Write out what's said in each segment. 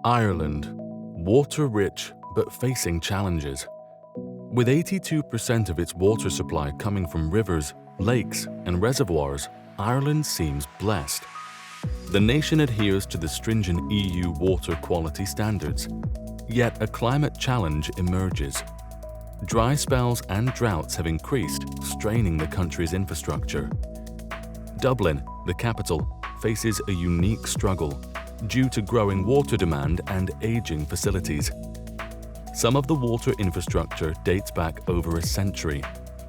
Ireland, water-rich but facing challenges. With 82% of its water supply coming from rivers, lakes, and reservoirs, Ireland seems blessed. The nation adheres to the stringent EU water quality standards, yet a climate challenge emerges. Dry spells and droughts have increased, straining the country's infrastructure. Dublin, the capital, faces a unique struggle due to growing water demand and aging facilities. Some of the water infrastructure dates back over a century,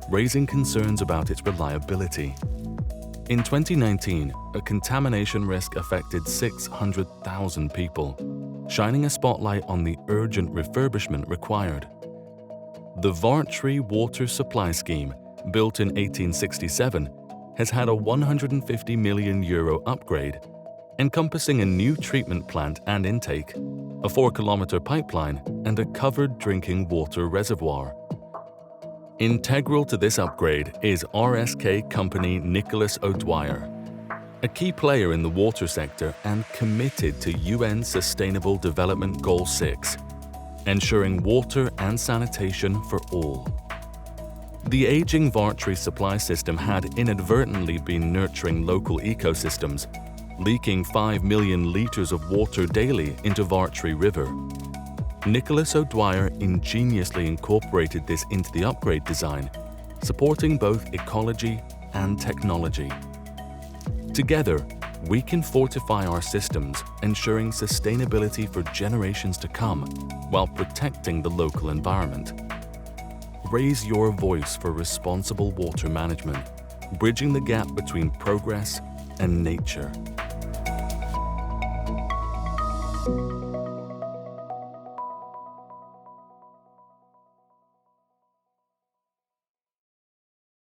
raising concerns about its reliability. In 2019, a contamination risk affected 600,000 people, shining a spotlight on the urgent refurbishment required. The Vartry Water Supply Scheme, built in 1867, has had a €150 million upgrade, encompassing a new treatment plant and intake, a 4-kilometer pipeline, and a covered drinking water reservoir. Integral to this upgrade is RSK company Nicolas O'Dwyer, a key player in the water sector and committed to UN Sustainable Development Goal 6, ensuring water and sanitation for all. The aging Vartry supply system had inadvertently been nurturing local ecosystems, leaking 5 million litres of water daily into Vartry River. Nicolas O'Dwyer ingeniously incorporated this into the upgrade design, supporting both ecology and technology. Together, we can fortify our systems, ensuring sustainability for generations to come, while protecting the local environment. Raise your voice for responsible water management, bridging the gap between progress and nature.